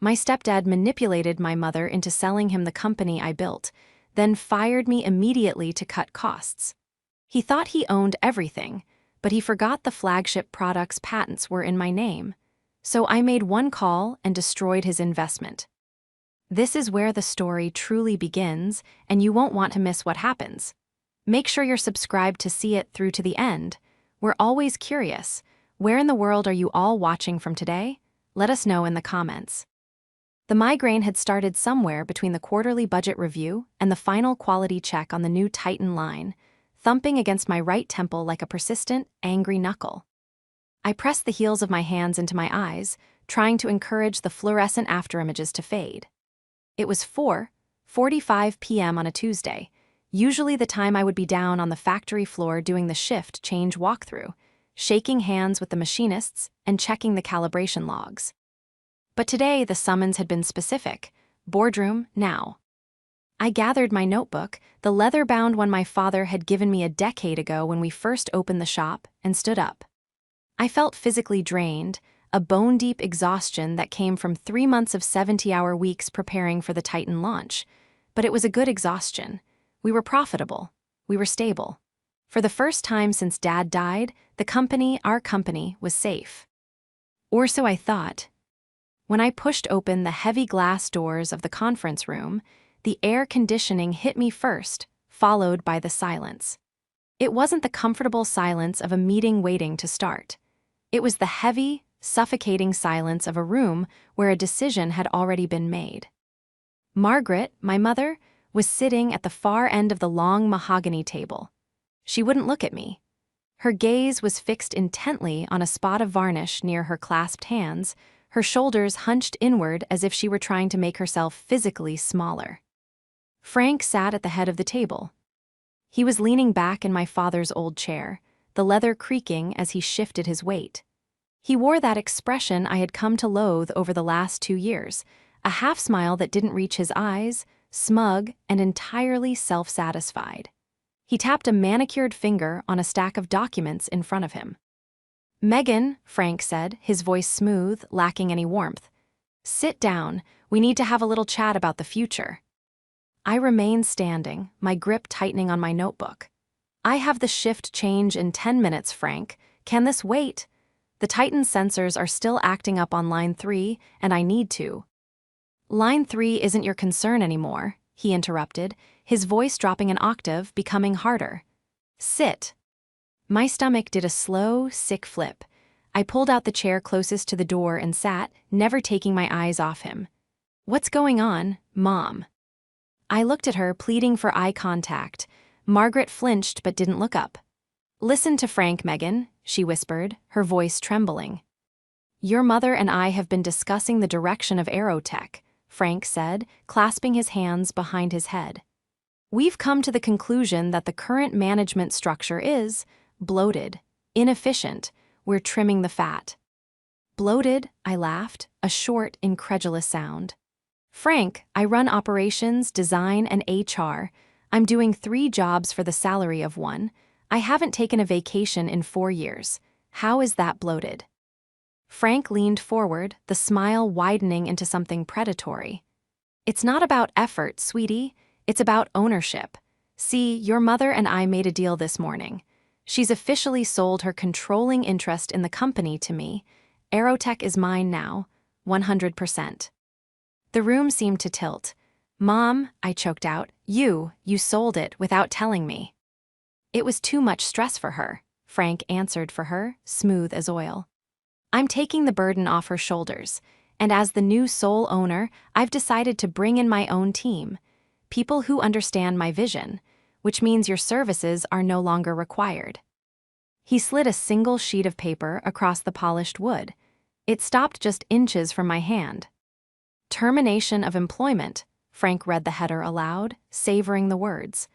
My stepdad manipulated my mother into selling him the company I built, then fired me immediately to cut costs. He thought he owned everything, but he forgot the flagship product's patents were in my name. So I made one call and destroyed his investment. This is where the story truly begins, and you won't want to miss what happens. Make sure you're subscribed to see it through to the end. We're always curious. Where in the world are you all watching from today? Let us know in the comments. The migraine had started somewhere between the quarterly budget review and the final quality check on the new Titan line, thumping against my right temple like a persistent, angry knuckle. I pressed the heels of my hands into my eyes, trying to encourage the fluorescent afterimages to fade. It was 4:45 p.m. on a Tuesday, usually the time I would be down on the factory floor doing the shift change walkthrough, shaking hands with the machinists and checking the calibration logs. But today the summons had been specific: boardroom now. I gathered my notebook, the leather-bound one my father had given me a decade ago when we first opened the shop, and stood up. I felt physically drained, a bone-deep exhaustion that came from 3 months of 70-hour weeks preparing for the Titan launch. But it was a good exhaustion. We were profitable. We were stable. For the first time since Dad died, our company, was safe. Or so I thought. When I pushed open the heavy glass doors of the conference room, the air conditioning hit me first, followed by the silence. It wasn't the comfortable silence of a meeting waiting to start. It was the heavy, suffocating silence of a room where a decision had already been made. Margaret, my mother, was sitting at the far end of the long mahogany table. She wouldn't look at me. Her gaze was fixed intently on a spot of varnish near her clasped hands, her shoulders hunched inward as if she were trying to make herself physically smaller. Frank sat at the head of the table. He was leaning back in my father's old chair, the leather creaking as he shifted his weight. He wore that expression I had come to loathe over the last 2 years, a half-smile that didn't reach his eyes, smug and entirely self-satisfied. He tapped a manicured finger on a stack of documents in front of him. "Megan," Frank said, his voice smooth, lacking any warmth. "Sit down. We need to have a little chat about the future." I remained standing, my grip tightening on my notebook. "I have the shift change in 10 minutes, Frank. Can this wait? The Titan sensors are still acting up on line 3, and I need to." "Line 3 isn't your concern anymore," he interrupted, his voice dropping an octave, becoming harder. "Sit." My stomach did a slow, sick flip. I pulled out the chair closest to the door and sat, never taking my eyes off him. "What's going on, Mom?" I looked at her, pleading for eye contact. Margaret flinched but didn't look up. "Listen to Frank, Megan," she whispered, her voice trembling. "Your mother and I have been discussing the direction of Aerotech," Frank said, clasping his hands behind his head. "We've come to the conclusion that the current management structure is bloated, inefficient. We're trimming the fat." "Bloated?" I laughed, a short, incredulous sound. "Frank, I run operations, design, and HR. I'm doing 3 jobs for the salary of 1. I haven't taken a vacation in 4 years. How is that bloated?" Frank leaned forward, the smile widening into something predatory. "It's not about effort, sweetie. It's about ownership. See, your mother and I made a deal this morning. She's officially sold her controlling interest in the company to me. Aerotech is mine now, 100%. The room seemed to tilt. "Mom," I choked out, you sold it without telling me." "It was too much stress for her," Frank answered for her, smooth as oil. "I'm taking the burden off her shoulders, and as the new sole owner, I've decided to bring in my own team, people who understand my vision, which means your services are no longer required." He slid a single sheet of paper across the polished wood. It stopped just inches from my hand. "Termination of employment," Frank read the header aloud, savoring the words.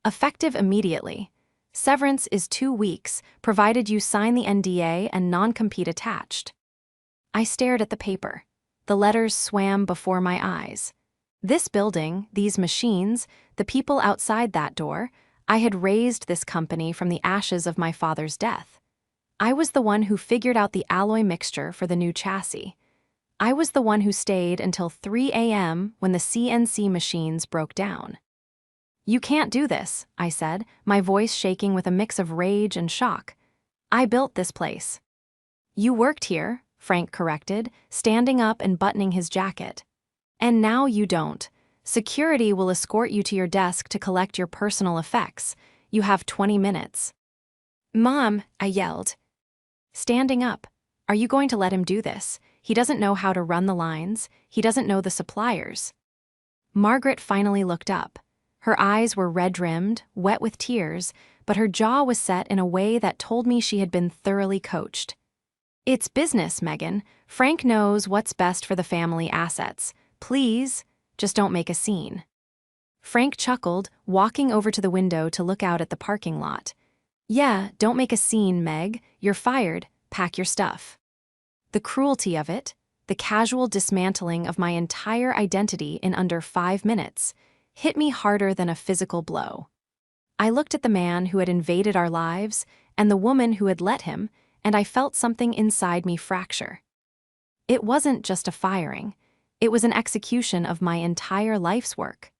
"Effective immediately. Severance is 2 weeks, provided you sign the NDA and non-compete attached." I stared at the paper. The letters swam before my eyes. This building, these machines, the people outside that door, I had raised this company from the ashes of my father's death. I was the one who figured out the alloy mixture for the new chassis. I was the one who stayed until 3 a.m. when the CNC machines broke down. "You can't do this," I said, my voice shaking with a mix of rage and shock. "I built this place." "You worked here," Frank corrected, standing up and buttoning his jacket. "And now you don't. Security will escort you to your desk to collect your personal effects. You have 20 minutes. "Mom," I yelled. Standing up. "Are you going to let him do this? He doesn't know how to run the lines. He doesn't know the suppliers." Margaret finally looked up. Her eyes were red-rimmed, wet with tears, but her jaw was set in a way that told me she had been thoroughly coached. "It's business, Megan. Frank knows what's best for the family assets. Please, just don't make a scene." Frank chuckled, walking over to the window to look out at the parking lot. "Yeah, don't make a scene, Meg. You're fired. Pack your stuff." The cruelty of it, the casual dismantling of my entire identity in under 5 minutes, hit me harder than a physical blow. I looked at the man who had invaded our lives and the woman who had let him, and I felt something inside me fracture. It wasn't just a firing. It was an execution of my entire life's work.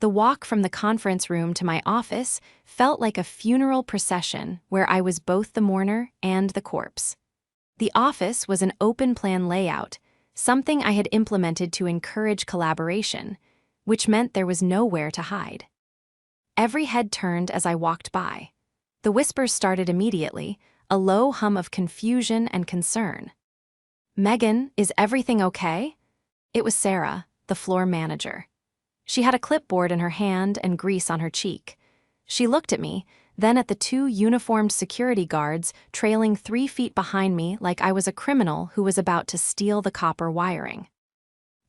The walk from the conference room to my office felt like a funeral procession where I was both the mourner and the corpse. The office was an open-plan layout, something I had implemented to encourage collaboration, which meant there was nowhere to hide. Every head turned as I walked by. The whispers started immediately, a low hum of confusion and concern. "Megan, is everything okay?" It was Sarah, the floor manager. She had a clipboard in her hand and grease on her cheek. She looked at me, then at the 2 uniformed security guards trailing 3 feet behind me like I was a criminal who was about to steal the copper wiring.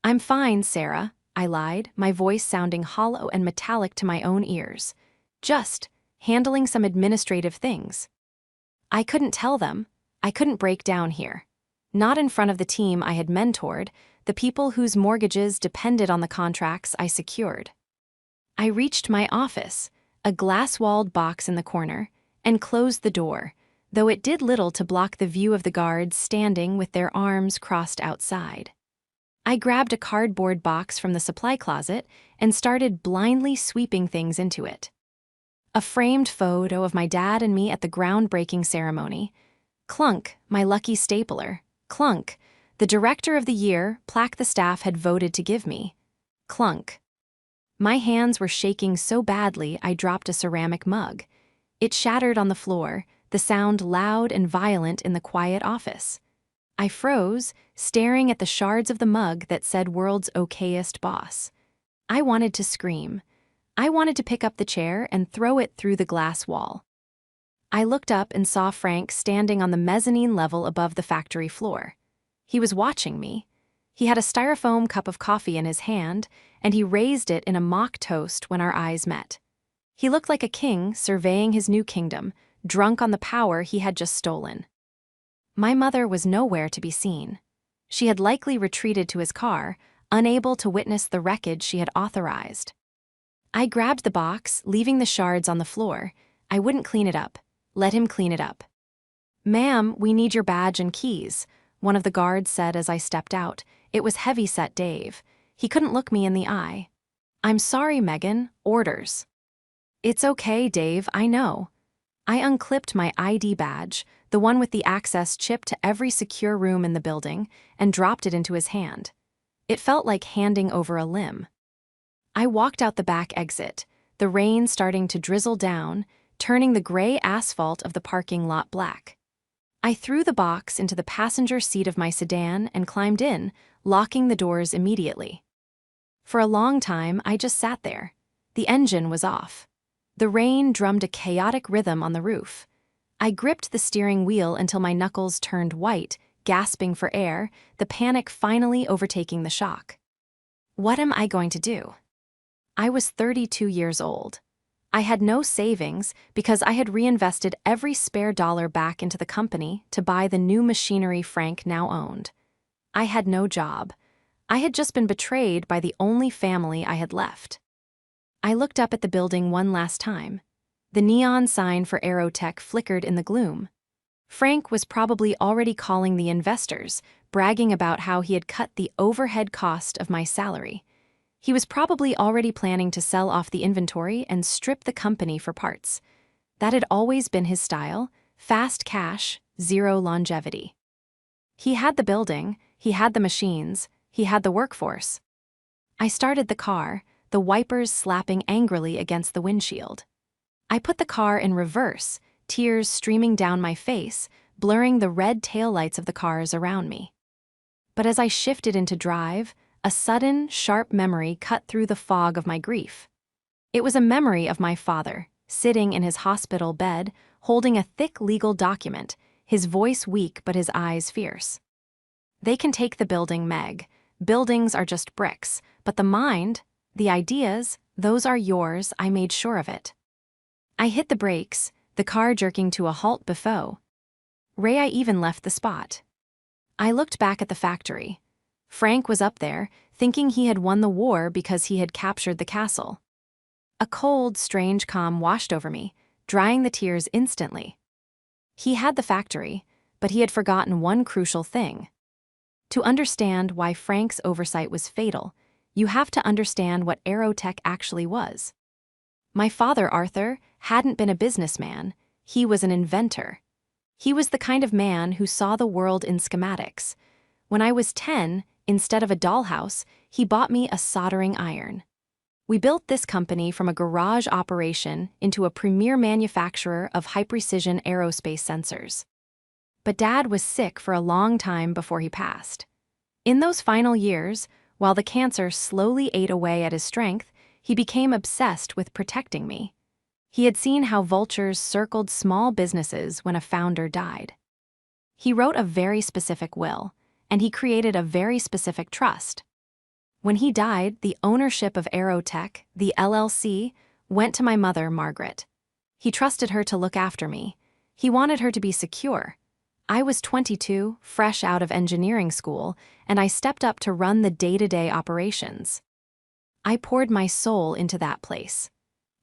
"I'm fine, Sarah," I lied, my voice sounding hollow and metallic to my own ears. "Just handling some administrative things." I couldn't tell them. I couldn't break down here. Not in front of the team I had mentored, the people whose mortgages depended on the contracts I secured. I reached my office, a glass-walled box in the corner, and closed the door, though it did little to block the view of the guards standing with their arms crossed outside. I grabbed a cardboard box from the supply closet and started blindly sweeping things into it. A framed photo of my dad and me at the groundbreaking ceremony. Clunk, my lucky stapler. Clunk, the Director of the Year plaque the staff had voted to give me. Clunk. My hands were shaking so badly I dropped a ceramic mug. It shattered on the floor, the sound loud and violent in the quiet office. I froze, staring at the shards of the mug that said "World's Okayest Boss." I wanted to scream. I wanted to pick up the chair and throw it through the glass wall. I looked up and saw Frank standing on the mezzanine level above the factory floor. He was watching me. He had a styrofoam cup of coffee in his hand, and he raised it in a mock toast when our eyes met. He looked like a king surveying his new kingdom, drunk on the power he had just stolen. My mother was nowhere to be seen. She had likely retreated to his car, unable to witness the wreckage she had authorized. I grabbed the box, leaving the shards on the floor. I wouldn't clean it up. Let him clean it up. "Ma'am, we need your badge and keys," one of the guards said as I stepped out. It was heavy-set Dave. He couldn't look me in the eye. "I'm sorry, Megan. Orders." "It's okay, Dave, I know." I unclipped my ID badge, the one with the access chip to every secure room in the building, and dropped it into his hand. It felt like handing over a limb. I walked out the back exit, the rain starting to drizzle down, turning the gray asphalt of the parking lot black. I threw the box into the passenger seat of my sedan and climbed in, locking the doors immediately. For a long time, I just sat there. The engine was off. The rain drummed a chaotic rhythm on the roof. I gripped the steering wheel until my knuckles turned white, gasping for air, the panic finally overtaking the shock. What am I going to do? I was 32 years old. I had no savings because I had reinvested every spare dollar back into the company to buy the new machinery Frank now owned. I had no job. I had just been betrayed by the only family I had left. I looked up at the building one last time. The neon sign for Aerotech flickered in the gloom. Frank was probably already calling the investors, bragging about how he had cut the overhead cost of my salary. He was probably already planning to sell off the inventory and strip the company for parts. That had always been his style: fast cash, zero longevity. He had the building, he had the machines, he had the workforce. I started the car, the wipers slapping angrily against the windshield. I put the car in reverse, tears streaming down my face, blurring the red taillights of the cars around me. But as I shifted into drive, a sudden, sharp memory cut through the fog of my grief. It was a memory of my father, sitting in his hospital bed, holding a thick legal document, his voice weak but his eyes fierce. "They can take the building, Meg. Buildings are just bricks, but the mind, the ideas, those are yours, I made sure of it." I hit the brakes, the car jerking to a halt before I even left the spot. I looked back at the factory. Frank was up there, thinking he had won the war because he had captured the castle. A cold, strange calm washed over me, drying the tears instantly. He had the factory, but he had forgotten one crucial thing. To understand why Frank's oversight was fatal, you have to understand what aerotech actually was. My father, Arthur, hadn't been a businessman, he was an inventor. He was the kind of man who saw the world in schematics. When I was 10, instead of a dollhouse, he bought me a soldering iron. We built this company from a garage operation into a premier manufacturer of high-precision aerospace sensors. But Dad was sick for a long time before he passed. In those final years, while the cancer slowly ate away at his strength, he became obsessed with protecting me. He had seen how vultures circled small businesses when a founder died. He wrote a very specific will, and he created a very specific trust. When he died, the ownership of Aerotech, the LLC, went to my mother, Margaret. He trusted her to look after me. He wanted her to be secure. I was 22, fresh out of engineering school, and I stepped up to run the day-to-day operations. I poured my soul into that place.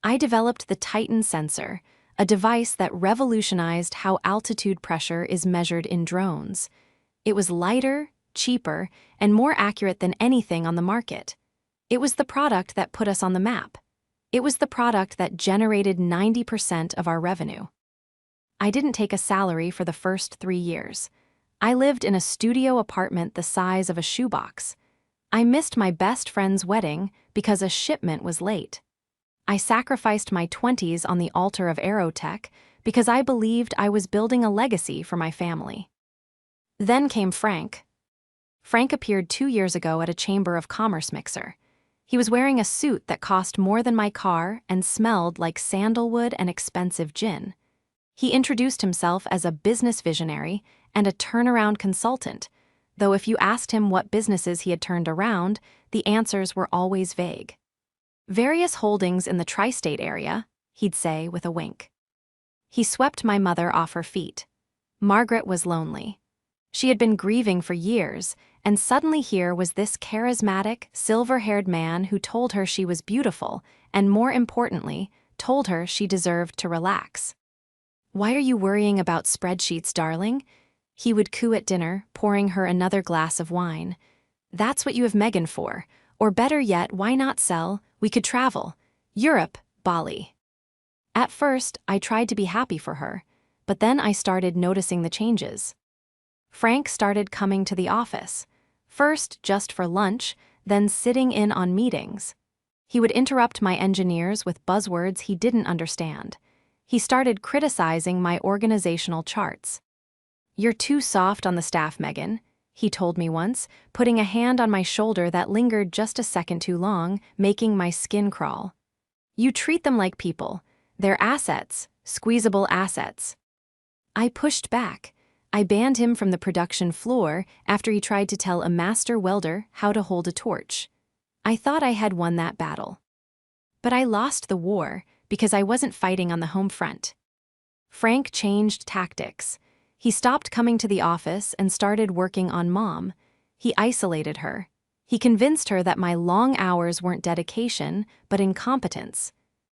I developed the Titan sensor, a device that revolutionized how altitude pressure is measured in drones. It was lighter, cheaper, and more accurate than anything on the market. It was the product that put us on the map. It was the product that generated 90% of our revenue. I didn't take a salary for the first 3 years. I lived in a studio apartment the size of a shoebox. I missed my best friend's wedding because a shipment was late. I sacrificed my 20s on the altar of Aerotech because I believed I was building a legacy for my family. Then came Frank. Frank appeared 2 years ago at a Chamber of Commerce mixer. He was wearing a suit that cost more than my car and smelled like sandalwood and expensive gin. He introduced himself as a business visionary and a turnaround consultant, though if you asked him what businesses he had turned around, the answers were always vague. "Various holdings in the tri-state area," he'd say with a wink. He swept my mother off her feet. Margaret was lonely. She had been grieving for years, and suddenly here was this charismatic, silver-haired man who told her she was beautiful and, more importantly, told her she deserved to relax. "Why are you worrying about spreadsheets, darling?" He would coo at dinner, pouring her another glass of wine. "That's what you have Megan for. Or better yet, why not sell? We could travel. Europe, Bali." At first, I tried to be happy for her, but then I started noticing the changes. Frank started coming to the office, first just for lunch, then sitting in on meetings. He would interrupt my engineers with buzzwords he didn't understand. He started criticizing my organizational charts. "You're too soft on the staff, Megan," he told me once, putting a hand on my shoulder that lingered just a second too long, making my skin crawl. "You treat them like people. They're assets, squeezable assets." I pushed back. I banned him from the production floor after he tried to tell a master welder how to hold a torch. I thought I had won that battle. But I lost the war because I wasn't fighting on the home front. Frank changed tactics. He stopped coming to the office and started working on Mom. He isolated her. He convinced her that my long hours weren't dedication, but incompetence.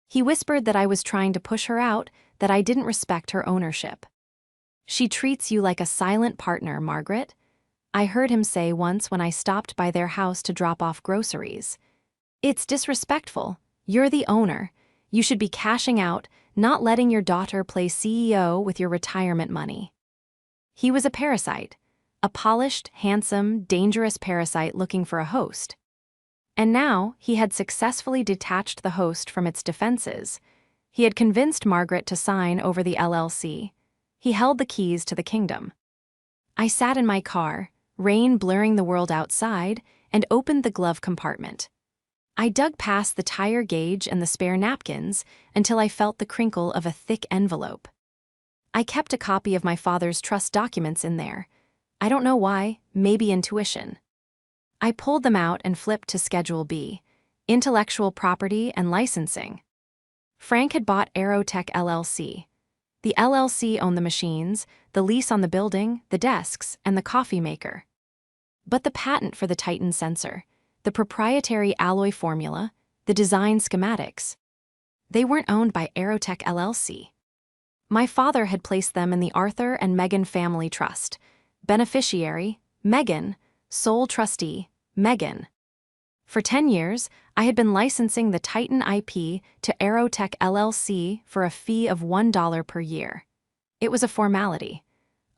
He whispered that I was trying to push her out, that I didn't respect her ownership. She treats you like a silent partner, Margaret, I heard him say once when I stopped by their house to drop off groceries. It's disrespectful. You're the owner. You should be cashing out, not letting your daughter play CEO with your retirement money. He was a parasite. A polished, handsome, dangerous parasite looking for a host. And now, he had successfully detached the host from its defenses. He had convinced Margaret to sign over the LLC. He held the keys to the kingdom. I sat in my car, rain blurring the world outside, and opened the glove compartment. I dug past the tire gauge and the spare napkins until I felt the crinkle of a thick envelope. I kept a copy of my father's trust documents in there. I don't know why, maybe intuition. I pulled them out and flipped to Schedule B, Intellectual Property and Licensing. Frank had bought Aerotech LLC. The LLC owned the machines, the lease on the building, the desks, and the coffee maker. But the patent for the Titan sensor, the proprietary alloy formula, the design schematics, they weren't owned by Aerotech LLC. My father had placed them in the Arthur and Meghan Family Trust. Beneficiary, Meghan. Sole trustee, Meghan. For 10 years, I had been licensing the Titan IP to Aerotech LLC for a fee of $1 per year. It was a formality,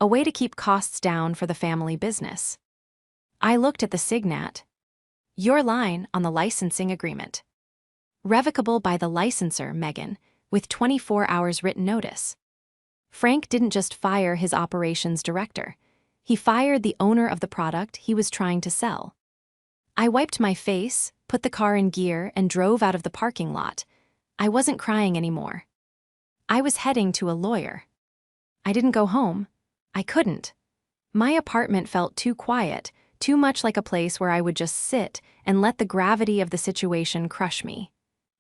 a way to keep costs down for the family business. I looked at the signat. Your line on the licensing agreement. Revocable by the licensor, Meghan, with 24 hours written notice. Frank didn't just fire his operations director. He fired the owner of the product he was trying to sell. I wiped my face, put the car in gear, and drove out of the parking lot. I wasn't crying anymore. I was heading to a lawyer. I didn't go home. I couldn't. My apartment felt too quiet, too much like a place where I would just sit and let the gravity of the situation crush me.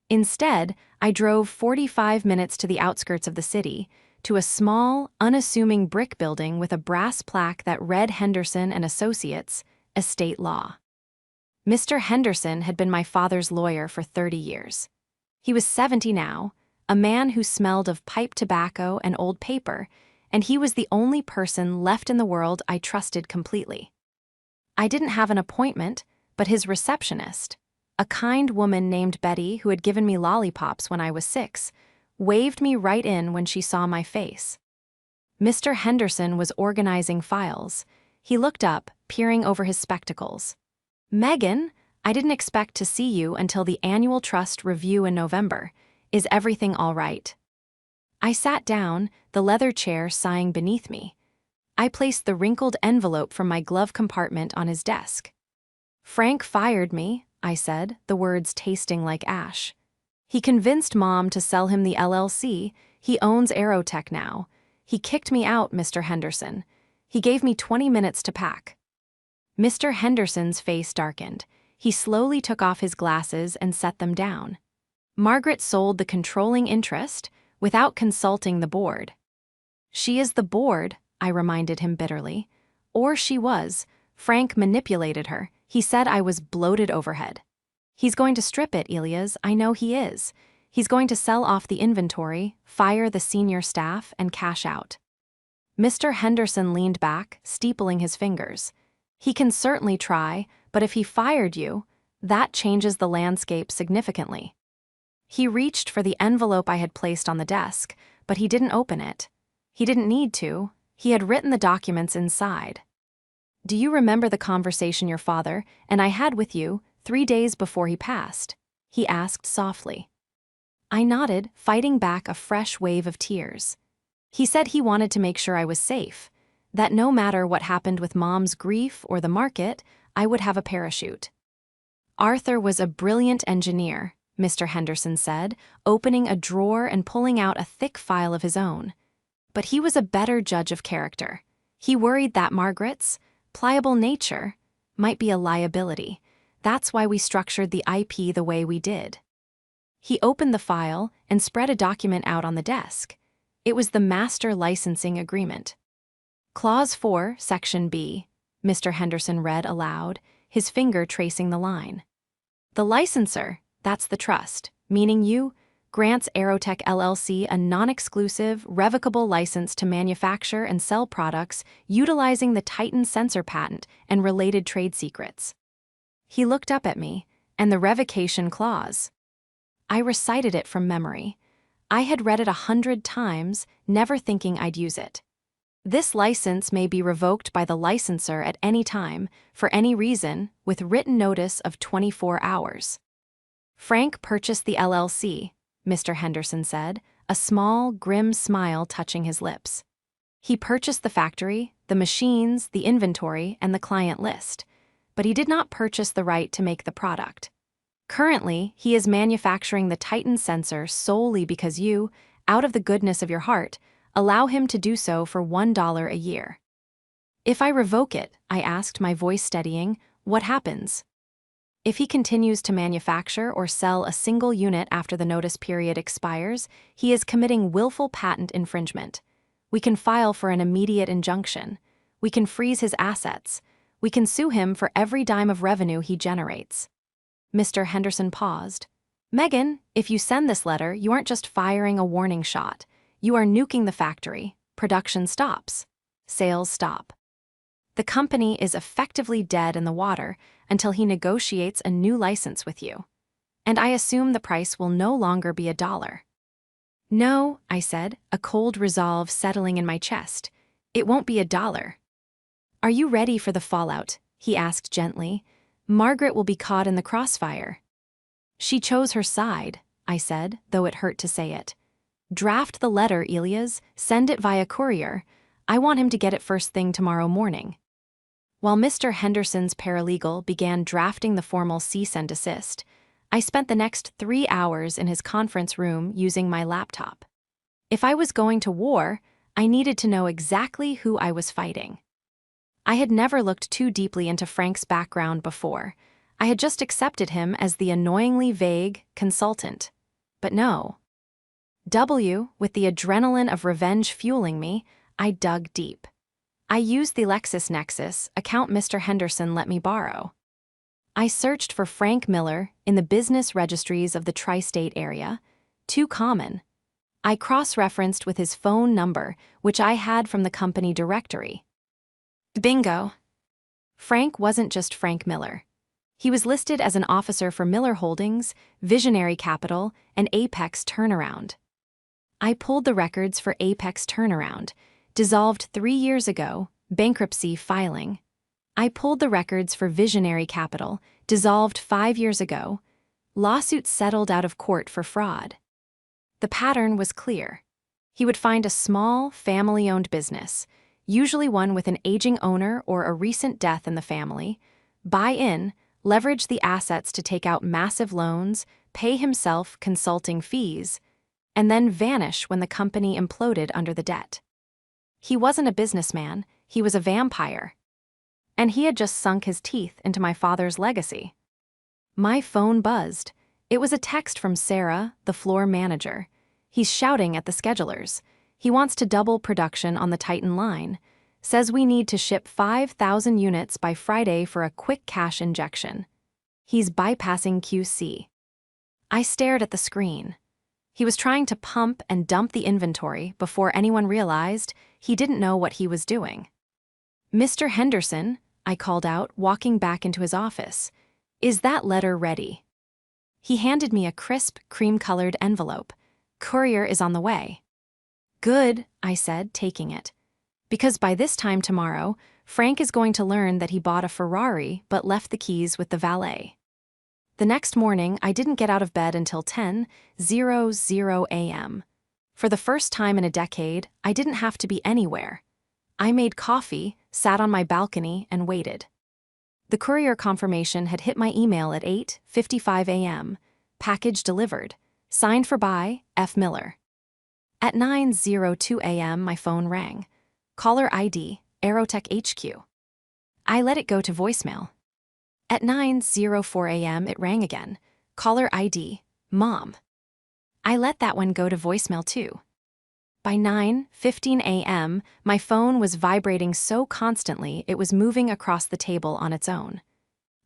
Instead, I drove 45 minutes to the outskirts of the city, to a small, unassuming brick building with a brass plaque that read Henderson and Associates, Estate Law. Mr. Henderson had been my father's lawyer for 30 years. He was 70 now, a man who smelled of pipe tobacco and old paper, and he was the only person left in the world I trusted completely. I didn't have an appointment, but his receptionist, a kind woman named Betty who had given me lollipops when I was 6, waved me right in when she saw my face. Mr. Henderson was organizing files. He looked up, peering over his spectacles. Meghan, I didn't expect to see you until the annual trust review in November. Is everything all right? I sat down, the leather chair sighing beneath me. I placed the wrinkled envelope from my glove compartment on his desk. Frank fired me, I said, the words tasting like ash. He convinced Mom to sell him the LLC. He owns Aerotech now. He kicked me out, Mr. Henderson. He gave me 20 minutes to pack. Mr. Henderson's face darkened. He slowly took off his glasses and set them down. Margaret sold the controlling interest without consulting the board. She is the board, I reminded him bitterly. Or she was. Frank manipulated her. He said I was bloated overhead. He's going to strip it, Elias, I know he is. He's going to sell off the inventory, fire the senior staff, and cash out. Mr. Henderson leaned back, steepling his fingers. He can certainly try, but if he fired you, that changes the landscape significantly. He reached for the envelope I had placed on the desk, but he didn't open it. He didn't need to. He had written the documents inside. Do you remember the conversation your father and I had with you 3 days before he passed? He asked softly. I nodded, fighting back a fresh wave of tears. He said he wanted to make sure I was safe, that no matter what happened with Mom's grief or the market, I would have a parachute. Arthur was a brilliant engineer, Mr. Henderson said, opening a drawer and pulling out a thick file of his own. But he was a better judge of character. He worried that Margaret's pliable nature might be a liability. That's why we structured the IP the way we did. He opened the file and spread a document out on the desk. It was the Master Licensing Agreement. Clause 4, Section B, Mr. Henderson read aloud, his finger tracing the line. The licensor, that's the trust, meaning you, grants Aerotech LLC a non-exclusive, revocable license to manufacture and sell products utilizing the Titan sensor patent and related trade secrets. He looked up at me, and the revocation clause. I recited it from memory. I had read it 100 times, never thinking I'd use it. This license may be revoked by the licensor at any time, for any reason, with written notice of 24 hours. Frank purchased the LLC, Mr. Henderson said, a small, grim smile touching his lips. He purchased the factory, the machines, the inventory, and the client list, but he did not purchase the right to make the product. Currently, he is manufacturing the Titan sensor solely because you, out of the goodness of your heart, allow him to do so for $1 a year. If I revoke it, I asked, my voice steadying, what happens? If he continues to manufacture or sell a single unit after the notice period expires, he is committing willful patent infringement. We can file for an immediate injunction. We can freeze his assets. We can sue him for every dime of revenue he generates. Mr. Henderson paused. Megan, if you send this letter, you aren't just firing a warning shot. You are nuking the factory. Production stops. Sales stop. The company is effectively dead in the water until he negotiates a new license with you. And I assume the price will no longer be $1. No, I said, a cold resolve settling in my chest. It won't be $1. Are you ready for the fallout? He asked gently. Margaret will be caught in the crossfire. She chose her side, I said, though it hurt to say it. Draft the letter, Elias. Send it via courier. I want him to get it first thing tomorrow morning. While Mr. Henderson's paralegal began drafting the formal cease and desist, I spent the next 3 hours in his conference room using my laptop. If I was going to war, I needed to know exactly who I was fighting. I had never looked too deeply into Frank's background before. I had just accepted him as the annoyingly vague consultant. But no. With the adrenaline of revenge fueling me, I dug deep. I used the LexisNexis account Mr. Henderson let me borrow. I searched for Frank Miller in the business registries of the tri-state area. Too common. I cross-referenced with his phone number, which I had from the company directory. Bingo! Frank wasn't just Frank Miller. He was listed as an officer for Miller Holdings, Visionary Capital, and Apex Turnaround. I pulled the records for Apex Turnaround, dissolved 3 years ago, bankruptcy filing. I pulled the records for Visionary Capital, dissolved 5 years ago, lawsuit settled out of court for fraud. The pattern was clear. He would find a small, family-owned business, usually one with an aging owner or a recent death in the family, buy in, leverage the assets to take out massive loans, pay himself consulting fees, and then vanish when the company imploded under the debt. He wasn't a businessman, he was a vampire. And he had just sunk his teeth into my father's legacy. My phone buzzed. It was a text from Sarah, the floor manager. He's shouting at the schedulers. He wants to double production on the Titan line. Says we need to ship 5,000 units by Friday for a quick cash injection. He's bypassing QC. I stared at the screen. He was trying to pump and dump the inventory before anyone realized he didn't know what he was doing. Mr. Henderson, I called out, walking back into his office. Is that letter ready? He handed me a crisp, cream-colored envelope. Courier is on the way. Good, I said, taking it. Because by this time tomorrow, Frank is going to learn that he bought a Ferrari but left the keys with the valet. The next morning, I didn't get out of bed until 10:00 a.m. For the first time in a decade, I didn't have to be anywhere. I made coffee, sat on my balcony, and waited. The courier confirmation had hit my email at 8:55 a.m. Package delivered. Signed for by F. Miller. At 9:02 a.m., my phone rang. Caller ID, Aerotech HQ. I let it go to voicemail. At 9:04 a.m., it rang again. Caller ID, Mom. I let that one go to voicemail too. By 9:15 a.m., my phone was vibrating so constantly it was moving across the table on its own.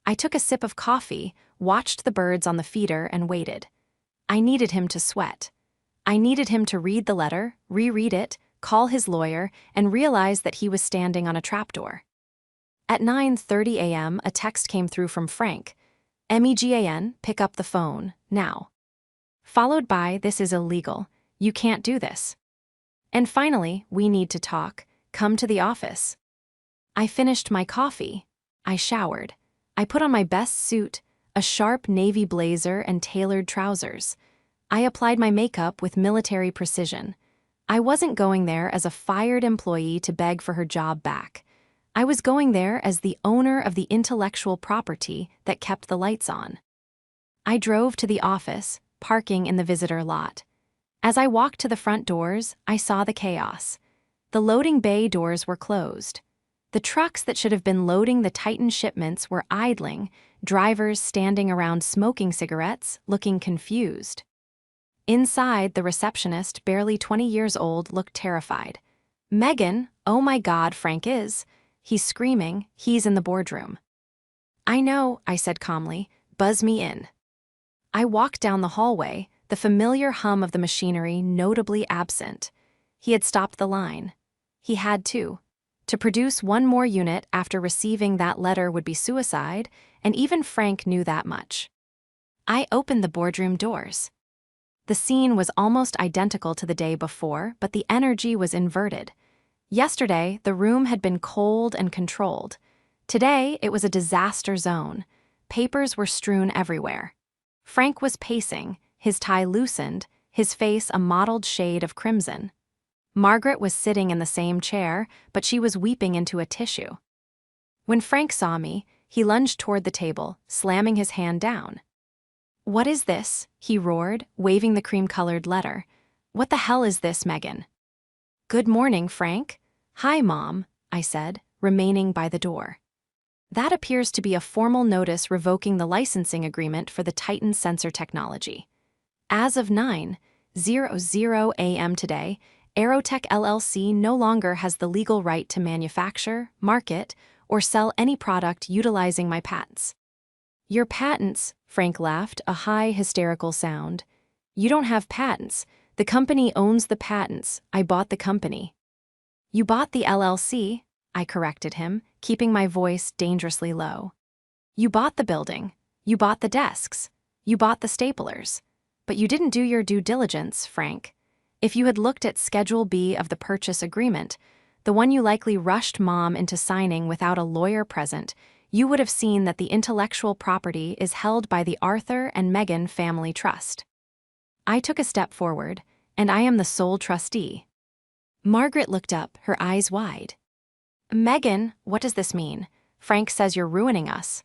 I took a sip of coffee, watched the birds on the feeder, and waited. I needed him to sweat. I needed him to read the letter, reread it, call his lawyer, and realize that he was standing on a trapdoor. At 9:30 a.m., a text came through from Frank. "MEGAN, pick up the phone, now." Followed by, "This is illegal. You can't do this." And finally, "We need to talk. Come to the office." I finished my coffee. I showered. I put on my best suit, a sharp navy blazer and tailored trousers. I applied my makeup with military precision. I wasn't going there as a fired employee to beg for her job back. I was going there as the owner of the intellectual property that kept the lights on. I drove to the office, parking in the visitor lot. As I walked to the front doors, I saw the chaos. The loading bay doors were closed. The trucks that should have been loading the Titan shipments were idling, drivers standing around smoking cigarettes, looking confused. Inside, the receptionist, barely 20 years old, looked terrified. "Megan, oh my God, Frank is." He's screaming, "He's in the boardroom." "I know," I said calmly. "Buzz me in." I walked down the hallway, the familiar hum of the machinery notably absent. He had stopped the line. He had to. To produce one more unit after receiving that letter would be suicide, and even Frank knew that much. I opened the boardroom doors. The scene was almost identical to the day before, but the energy was inverted. Yesterday, the room had been cold and controlled. Today, it was a disaster zone. Papers were strewn everywhere. Frank was pacing, his tie loosened, his face a mottled shade of crimson. Margaret was sitting in the same chair, but she was weeping into a tissue. When Frank saw me, he lunged toward the table, slamming his hand down. "What is this?" he roared, waving the cream-colored letter. "What the hell is this, Megan?" "Good morning, Frank." "Hi, Mom," I said, remaining by the door. "That appears to be a formal notice revoking the licensing agreement for the Titan sensor technology. As of 9:00 a.m. today, Aerotech LLC no longer has the legal right to manufacture, market, or sell any product utilizing my patents." "Your patents," Frank laughed, a high, hysterical sound. "You don't have patents. The company owns the patents. I bought the company." "You bought the LLC," I corrected him, keeping my voice dangerously low. "You bought the building. You bought the desks. You bought the staplers. But you didn't do your due diligence, Frank. If you had looked at Schedule B of the purchase agreement, the one you likely rushed Mom into signing without a lawyer present, you would have seen that the intellectual property is held by the Arthur and Megan Family Trust. I took a step forward, and I am the sole trustee." Margaret looked up, her eyes wide. "Megan, what does this mean? Frank says you're ruining us."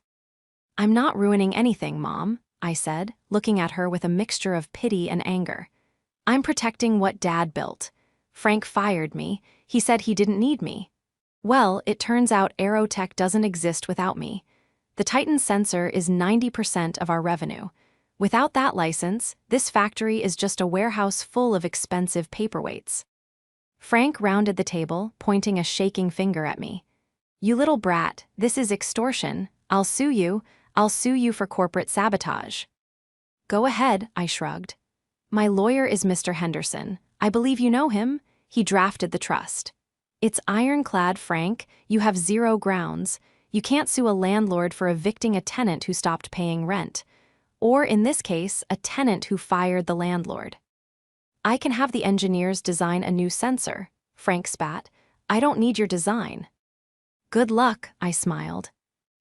"I'm not ruining anything, Mom," I said, looking at her with a mixture of pity and anger. "I'm protecting what Dad built. Frank fired me. He said he didn't need me. Well, it turns out Aerotech doesn't exist without me. The Titan sensor is 90% of our revenue. Without that license, this factory is just a warehouse full of expensive paperweights." Frank rounded the table, pointing a shaking finger at me. "You little brat, this is extortion. I'll sue you. I'll sue you for corporate sabotage." "Go ahead," I shrugged. "My lawyer is Mr. Henderson. I believe you know him. He drafted the trust." "It's ironclad, Frank. You have zero grounds. You can't sue a landlord for evicting a tenant who stopped paying rent. Or, in this case, a tenant who fired the landlord." "I can have the engineers design a new sensor," Frank spat. "I don't need your design." "Good luck," I smiled.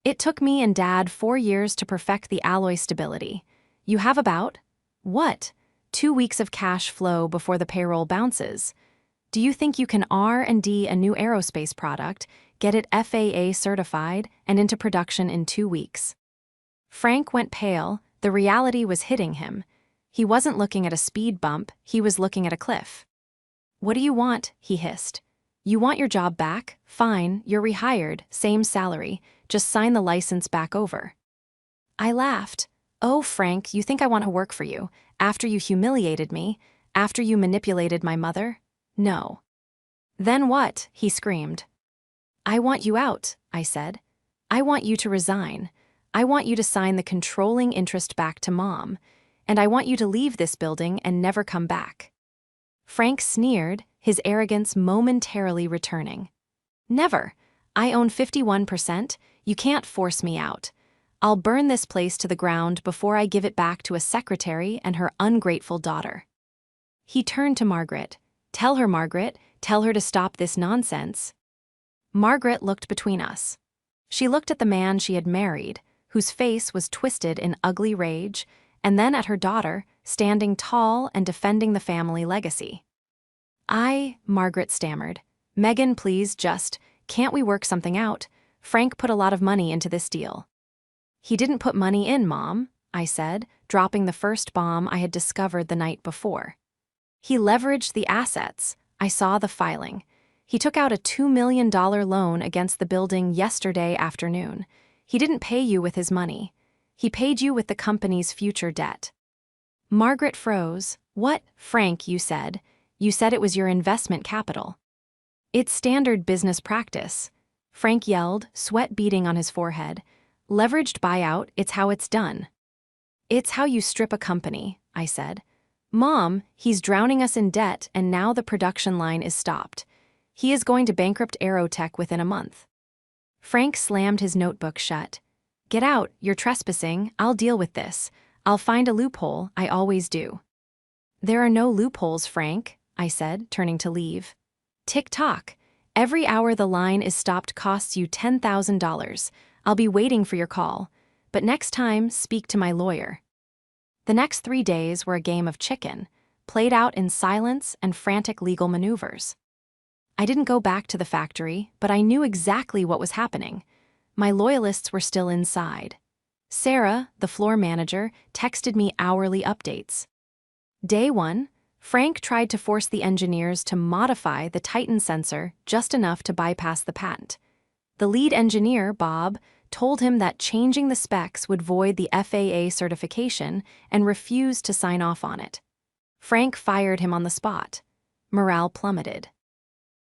"It took me and Dad 4 years to perfect the alloy stability. You have about, what, 2 weeks of cash flow before the payroll bounces. Do you think you can R&D a new aerospace product, get it FAA certified, and into production in 2 weeks?" Frank went pale. The reality was hitting him. He wasn't looking at a speed bump, he was looking at a cliff. "What do you want?" he hissed. "You want your job back? Fine, you're rehired, same salary, just sign the license back over." I laughed. "Oh, Frank, you think I want to work for you, after you humiliated me, after you manipulated my mother? No." "Then what?" he screamed. "I want you out," I said. "I want you to resign. I want you to sign the controlling interest back to Mom. and I want you to leave this building and never come back." Frank sneered, his arrogance momentarily returning. "Never. I own 51%. You can't force me out. I'll burn this place to the ground before I give it back to a secretary and her ungrateful daughter." He turned to Margaret. "Tell her, Margaret. Tell her to stop this nonsense." Margaret looked between us. She looked at the man she had married, whose face was twisted in ugly rage, and then at her daughter, standing tall and defending the family legacy. Margaret stammered. "Megan, please, can't we work something out? Frank put a lot of money into this deal." "He didn't put money in, Mom," I said, dropping the first bomb I had discovered the night before. "He leveraged the assets. I saw the filing. He took out a $2 million loan against the building yesterday afternoon. He didn't pay you with his money. He paid you with the company's future debt." Margaret froze. "What, Frank, you said? You said it was your investment capital." "It's standard business practice," Frank yelled, sweat beading on his forehead. "Leveraged buyout, it's how it's done." "It's how you strip a company," I said. "Mom, he's drowning us in debt and now the production line is stopped. He is going to bankrupt Aerotech within a month." Frank slammed his notebook shut. "Get out, you're trespassing, I'll deal with this. I'll find a loophole, I always do." "There are no loopholes, Frank," I said, turning to leave. "Tick-tock. Every hour the line is stopped costs you $10,000. I'll be waiting for your call. But next time, speak to my lawyer." The next 3 days were a game of chicken, played out in silence and frantic legal maneuvers. I didn't go back to the factory, but I knew exactly what was happening. My loyalists were still inside. Sarah, the floor manager, texted me hourly updates. Day 1, Frank tried to force the engineers to modify the Titan sensor just enough to bypass the patent. The lead engineer, Bob, told him that changing the specs would void the FAA certification and refused to sign off on it. Frank fired him on the spot. Morale plummeted.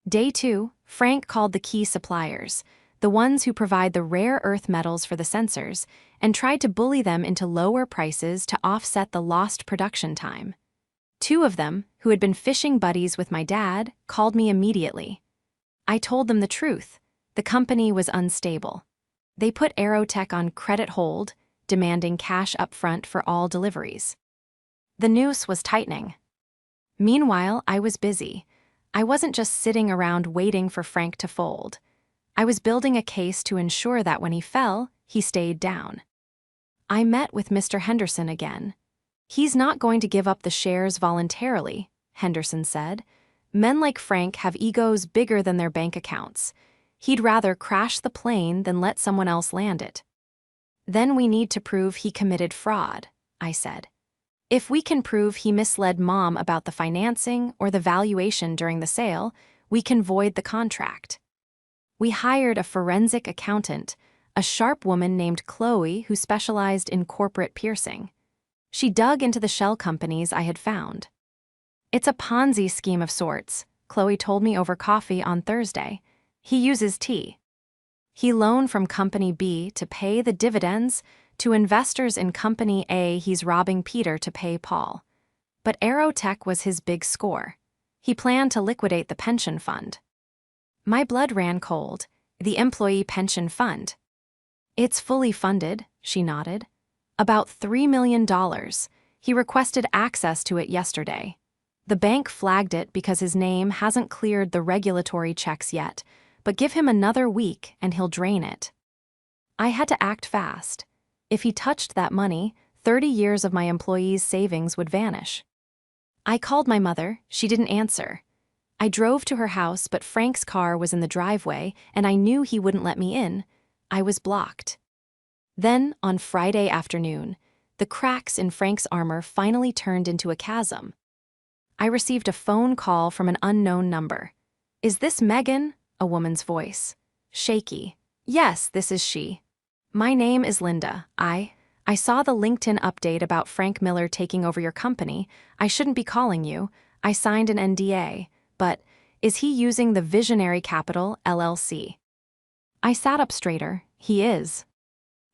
Day 2, Frank called the key suppliers, the ones who provide the rare earth metals for the sensors, and tried to bully them into lower prices to offset the lost production time. 2 of them, who had been fishing buddies with my dad, called me immediately. I told them the truth. The company was unstable. They put Aerotech on credit hold, demanding cash upfront for all deliveries. The noose was tightening. Meanwhile, I was busy. I wasn't just sitting around waiting for Frank to fold. I was building a case to ensure that when he fell, he stayed down. I met with Mr. Henderson again. "He's not going to give up the shares voluntarily," Henderson said. "Men like Frank have egos bigger than their bank accounts. He'd rather crash the plane than let someone else land it." "Then we need to prove he committed fraud," I said. "If we can prove he misled Mom about the financing or the valuation during the sale, we can void the contract." We hired a forensic accountant, a sharp woman named Chloe who specialized in corporate piercing. She dug into the shell companies I had found. "It's a Ponzi scheme of sorts," Chloe told me over coffee on Thursday. "He uses tea. He loaned from Company B to pay the dividends to investors in Company A. He's robbing Peter to pay Paul. But Aerotech was his big score. He planned to liquidate the pension fund." My blood ran cold. "The employee pension fund?" "It's fully funded," she nodded. "About $3 million. He requested access to it yesterday. The bank flagged it because his name hasn't cleared the regulatory checks yet, but give him another week and he'll drain it." I had to act fast. If he touched that money, 30 years of my employees' savings would vanish. I called my mother. She didn't answer. I drove to her house, but Frank's car was in the driveway, and I knew he wouldn't let me in. I was blocked. Then, on Friday afternoon, the cracks in Frank's armor finally turned into a chasm. I received a phone call from an unknown number. "Is this Megan?" A woman's voice. Shaky. "Yes, this is she." "My name is Linda. I saw the LinkedIn update about Frank Miller taking over your company. I shouldn't be calling you. I signed an NDA. But is he using the Visionary Capital, LLC? I sat up straighter. He is.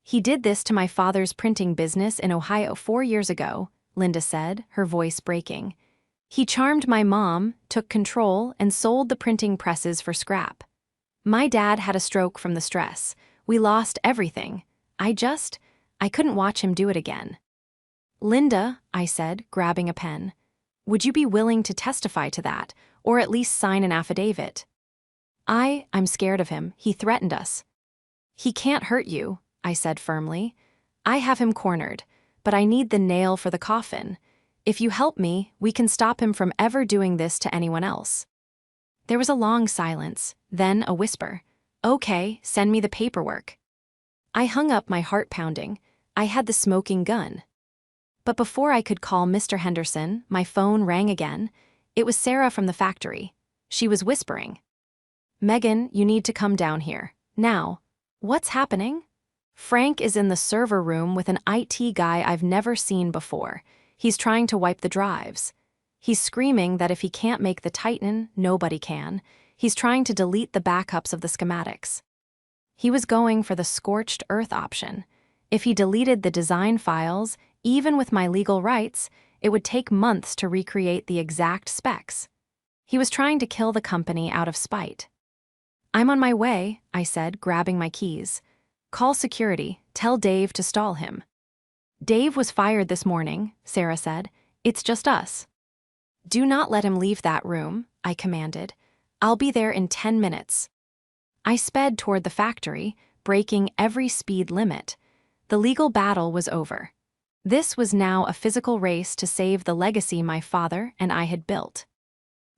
He did this to my father's printing business in Ohio 4 years ago, Linda said, her voice breaking. He charmed my mom, took control, and sold the printing presses for scrap. My dad had a stroke from the stress. We lost everything. I couldn't watch him do it again. Linda, I said, grabbing a pen, would you be willing to testify to that, or at least sign an affidavit? I'm scared of him. He threatened us. He can't hurt you, I said firmly. I have him cornered, but I need the nail for the coffin. If you help me, we can stop him from ever doing this to anyone else. There was a long silence, then a whisper. Okay, send me the paperwork. I hung up, my heart pounding. I had the smoking gun. But before I could call Mr. Henderson, my phone rang again. It was Sarah from the factory. She was whispering. Megan, you need to come down here. Now. What's happening? Frank is in the server room with an IT guy I've never seen before. He's trying to wipe the drives. He's screaming that if he can't make the Titan, nobody can. He's trying to delete the backups of the schematics. He was going for the scorched earth option. If he deleted the design files, even with my legal rights, it would take months to recreate the exact specs. He was trying to kill the company out of spite. I'm on my way, I said, grabbing my keys. Call security. Tell Dave to stall him. Dave was fired this morning, Sarah said. It's just us. Do not let him leave that room, I commanded. I'll be there in 10 minutes. I sped toward the factory, breaking every speed limit. The legal battle was over. This was now a physical race to save the legacy my father and I had built.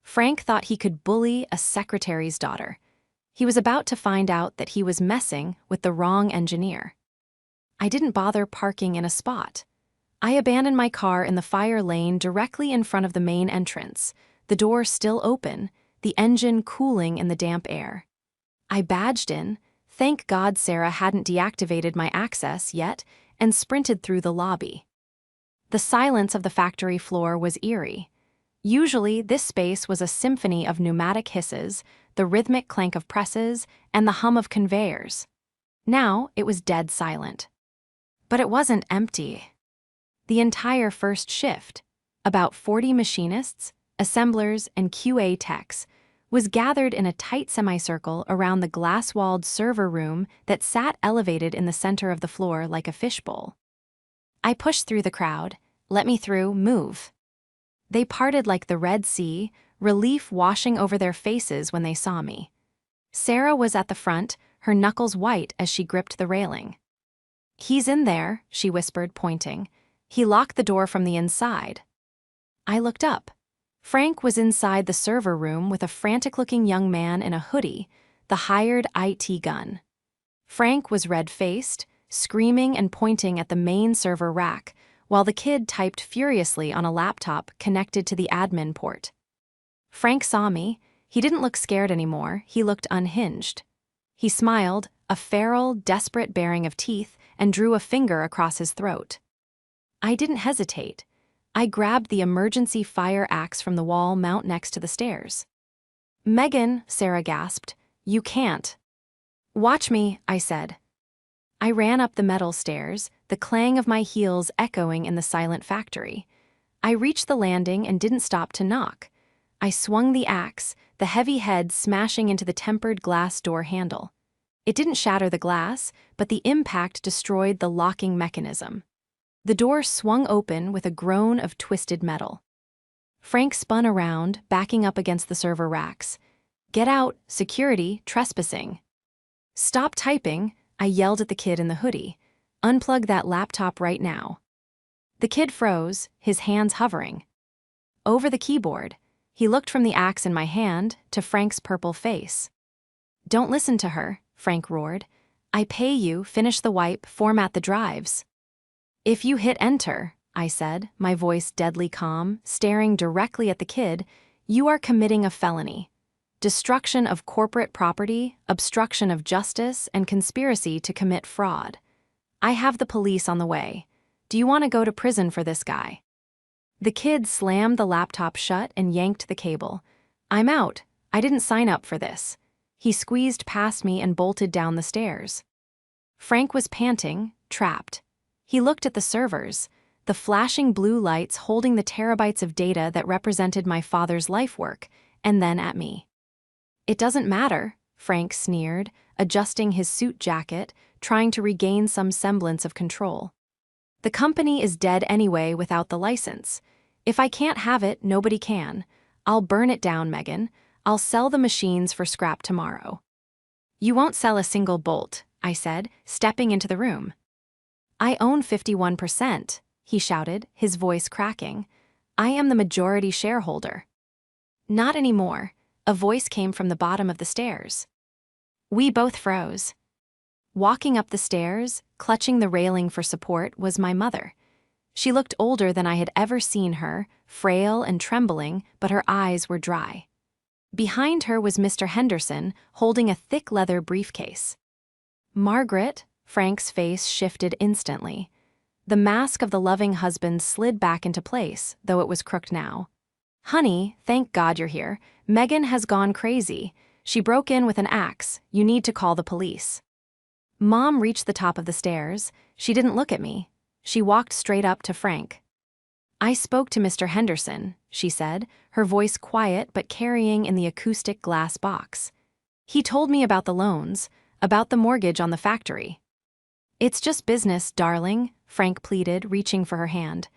Frank thought he could bully a secretary's daughter. He was about to find out that he was messing with the wrong engineer. I didn't bother parking in a spot. I abandoned my car in the fire lane directly in front of the main entrance, the door still open, the engine cooling in the damp air. I badged in, thank God Sarah hadn't deactivated my access yet, and sprinted through the lobby. The silence of the factory floor was eerie. Usually, this space was a symphony of pneumatic hisses, the rhythmic clank of presses, and the hum of conveyors. Now, it was dead silent. But it wasn't empty. The entire first shift, about 40 machinists, assemblers, and QA techs, was gathered in a tight semicircle around the glass-walled server room that sat elevated in the center of the floor like a fishbowl. I pushed through the crowd. Let me through, move. They parted like the Red Sea, relief washing over their faces when they saw me. Sarah was at the front, her knuckles white as she gripped the railing. He's in there, she whispered, pointing. He locked the door from the inside. I looked up. Frank was inside the server room with a frantic-looking young man in a hoodie, the hired IT gun. Frank was red-faced, screaming and pointing at the main server rack, while the kid typed furiously on a laptop connected to the admin port. Frank saw me. He didn't look scared anymore, he looked unhinged. He smiled, a feral, desperate baring of teeth, and drew a finger across his throat. I didn't hesitate. I grabbed the emergency fire axe from the wall mount next to the stairs. Megan, Sarah gasped, you can't. Watch me, I said. I ran up the metal stairs, the clang of my heels echoing in the silent factory. I reached the landing and didn't stop to knock. I swung the axe, the heavy head smashing into the tempered glass door handle. It didn't shatter the glass, but the impact destroyed the locking mechanism. The door swung open with a groan of twisted metal. Frank spun around, backing up against the server racks. Get out, security, trespassing. Stop typing, I yelled at the kid in the hoodie. Unplug that laptop right now. The kid froze, his hands hovering. Over the keyboard, he looked from the axe in my hand to Frank's purple face. Don't listen to her, Frank roared. I pay you, finish the wipe, format the drives. If you hit enter, I said, my voice deadly calm, staring directly at the kid, you are committing a felony. Destruction of corporate property, obstruction of justice, and conspiracy to commit fraud. I have the police on the way. Do you want to go to prison for this guy? The kid slammed the laptop shut and yanked the cable. I'm out. I didn't sign up for this. He squeezed past me and bolted down the stairs. Frank was panting, trapped. He looked at the servers. the flashing blue lights holding the terabytes of data that represented my father's life work, and then at me. "It doesn't matter," Frank sneered, adjusting his suit jacket, trying to regain some semblance of control. "The company is dead anyway without the license. If I can't have it, nobody can. I'll burn it down, Megan. I'll sell the machines for scrap tomorrow." "You won't sell a single bolt," I said, stepping into the room. "I own 51%, he shouted, his voice cracking. "I am the majority shareholder." "Not anymore," a voice came from the bottom of the stairs. We both froze. Walking up the stairs, clutching the railing for support, was my mother. She looked older than I had ever seen her, frail and trembling, but her eyes were dry. Behind her was Mr. Henderson, holding a thick leather briefcase. "Margaret," Frank's face shifted instantly. The mask of the loving husband slid back into place, though it was crooked now. "Honey, thank God you're here. Megan has gone crazy. She broke in with an axe. You need to call the police." Mom reached the top of the stairs. She didn't look at me. She walked straight up to Frank. "I spoke to Mr. Henderson," she said, her voice quiet but carrying in the acoustic glass box. "He told me about the loans, about the mortgage on the factory." "It's just business, darling," Frank pleaded, reaching for her hand.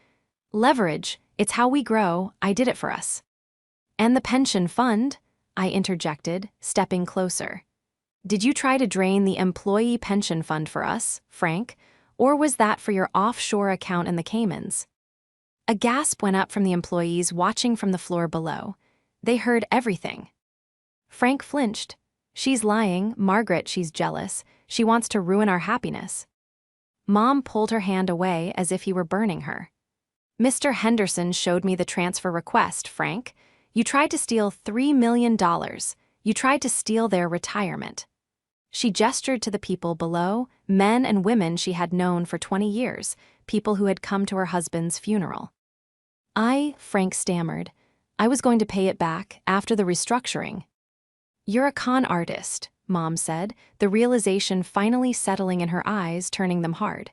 "Leverage, it's how we grow. I did it for us." "And the pension fund?" I interjected, stepping closer. "Did you try to drain the employee pension fund for us, Frank, or was that for your offshore account in the Caymans?" A gasp went up from the employees watching from the floor below. They heard everything. Frank flinched. "She's lying, Margaret, she's jealous. She wants to ruin our happiness." Mom pulled her hand away as if he were burning her. "Mr. Henderson showed me the transfer request, Frank. You tried to steal $3 million. You tried to steal their retirement." She gestured to the people below, men and women she had known for 20 years, people who had come to her husband's funeral. Frank stammered. "I was going to pay it back after the restructuring." "You're a con artist," Mom said, the realization finally settling in her eyes, turning them hard.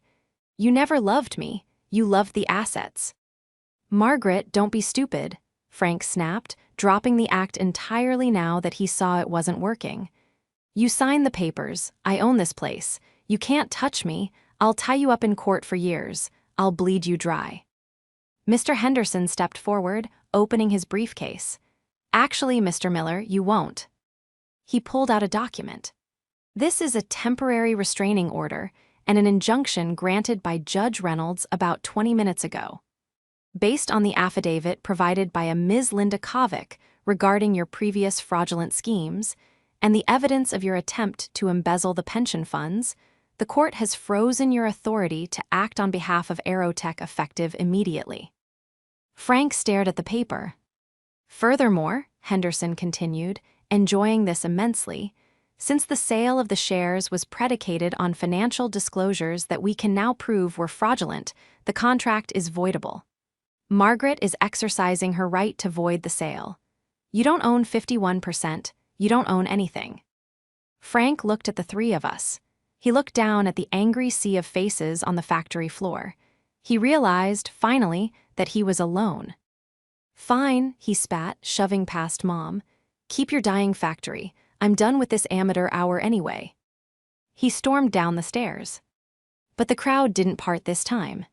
"You never loved me. You loved the assets." "Margaret, don't be stupid," Frank snapped, dropping the act entirely now that he saw it wasn't working. "You signed the papers. I own this place. You can't touch me. I'll tie you up in court for years. I'll bleed you dry." Mr. Henderson stepped forward, opening his briefcase. "Actually, Mr. Miller, you won't." He pulled out a document. "This is a temporary restraining order and an injunction granted by Judge Reynolds about 20 minutes ago. Based on the affidavit provided by a Ms. Linda Kovic regarding your previous fraudulent schemes and the evidence of your attempt to embezzle the pension funds, the court has frozen your authority to act on behalf of Aerotech effective immediately." Frank stared at the paper. "Furthermore," Henderson continued, enjoying this immensely, "since the sale of the shares was predicated on financial disclosures that we can now prove were fraudulent, the contract is voidable. Margaret is exercising her right to void the sale. You don't own 51%, you don't own anything." Frank looked at the three of us. He looked down at the angry sea of faces on the factory floor. He realized, finally, that he was alone. "Fine," he spat, shoving past Mom. "Keep your dying factory. I'm done with this amateur hour anyway." He stormed down the stairs. But the crowd didn't part this time.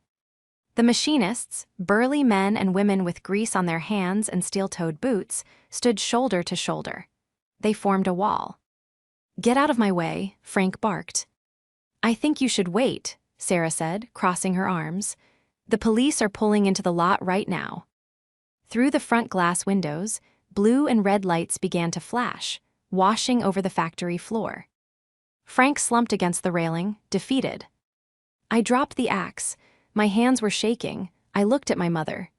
The machinists, burly men and women with grease on their hands and steel-toed boots, stood shoulder to shoulder. They formed a wall. "Get out of my way," Frank barked. "I think you should wait," Sarah said, crossing her arms. "The police are pulling into the lot right now." Through the front glass windows, blue and red lights began to flash, washing over the factory floor. Frank slumped against the railing, defeated. I dropped the axe. My hands were shaking. I looked at my mother.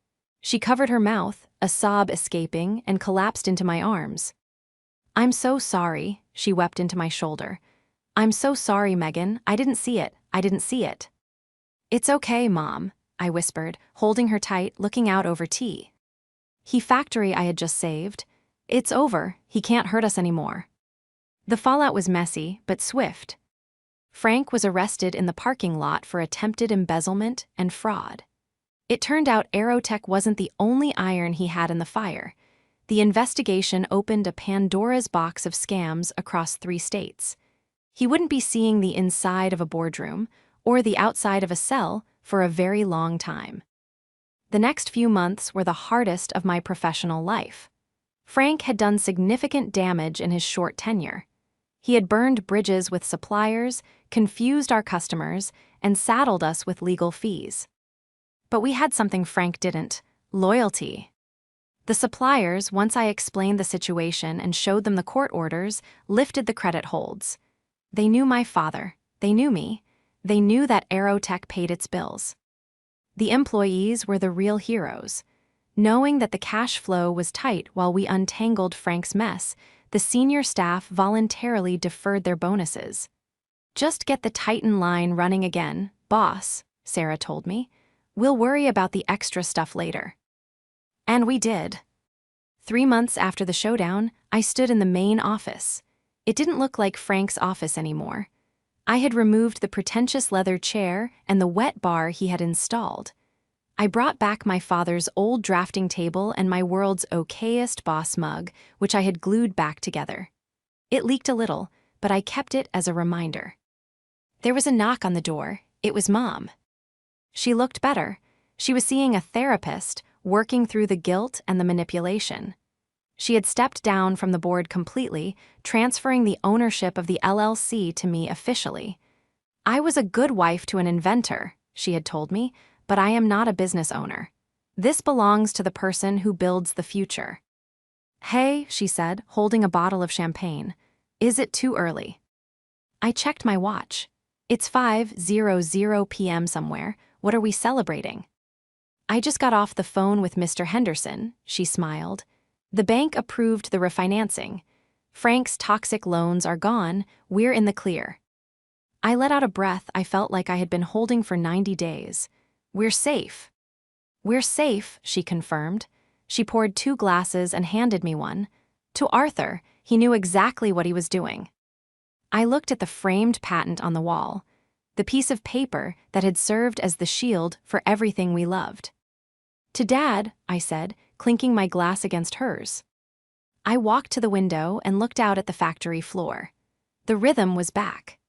She covered her mouth, a sob escaping, and collapsed into my arms. "I'm so sorry," she wept into my shoulder. "I'm so sorry, Megan. I didn't see it. I didn't see it." "It's okay, Mom," I whispered, holding her tight, looking out over tea. Factory I had just saved. It's over. He can't hurt us anymore." The fallout was messy, but swift. Frank was arrested in the parking lot for attempted embezzlement and fraud. It turned out Aerotech wasn't the only iron he had in the fire. The investigation opened a Pandora's box of scams across 3 states. He wouldn't be seeing the inside of a boardroom or the outside of a cell for a very long time. The next few months were the hardest of my professional life. Frank had done significant damage in his short tenure. He had burned bridges with suppliers, confused our customers, and saddled us with legal fees. But we had something Frank didn't: loyalty. The suppliers, once I explained the situation and showed them the court orders, lifted the credit holds. They knew my father. They knew me. They knew that Aerotech paid its bills. The employees were the real heroes. Knowing that the cash flow was tight while we untangled Frank's mess, the senior staff voluntarily deferred their bonuses. "Just get the Titan line running again, boss," Sarah told me. "We'll worry about the extra stuff later." And we did. 3 months after the showdown, I stood in the main office. It didn't look like Frank's office anymore. I had removed the pretentious leather chair and the wet bar he had installed. I brought back my father's old drafting table and my world's okayest boss mug, which I had glued back together. It leaked a little, but I kept it as a reminder. There was a knock on the door. It was Mom. She looked better. She was seeing a therapist, working through the guilt and the manipulation. She had stepped down from the board completely, transferring the ownership of the LLC to me officially. "I was a good wife to an inventor," she had told me, "but I am not a business owner. This belongs to the person who builds the future." "Hey," she said, holding a bottle of champagne. "Is it too early?" I checked my watch. "It's 5:00 p.m. somewhere. What are we celebrating?" "I just got off the phone with Mr. Henderson," she smiled. "The bank approved the refinancing. Frank's toxic loans are gone. We're in the clear." I let out a breath I felt like I had been holding for 90 days. "We're safe." "We're safe," she confirmed. She poured 2 glasses and handed me one. To Arthur, he knew exactly what he was doing. I looked at the framed patent on the wall, the piece of paper that had served as the shield for everything we loved. "To Dad," I said, clinking my glass against hers. I walked to the window and looked out at the factory floor. The rhythm was back.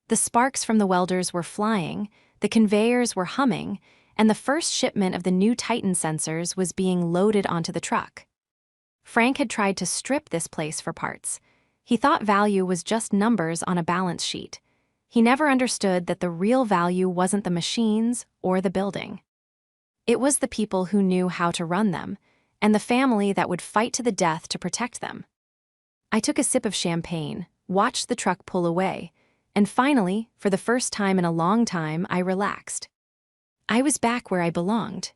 The sparks from the welders were flying, the conveyors were humming, and the first shipment of the new Titan sensors was being loaded onto the truck. Frank had tried to strip this place for parts. He thought value was just numbers on a balance sheet. He never understood that the real value wasn't the machines or the building. It was the people who knew how to run them, and the family that would fight to the death to protect them. I took a sip of champagne, watched the truck pull away, and finally, for the first time in a long time, I relaxed. I was back where I belonged,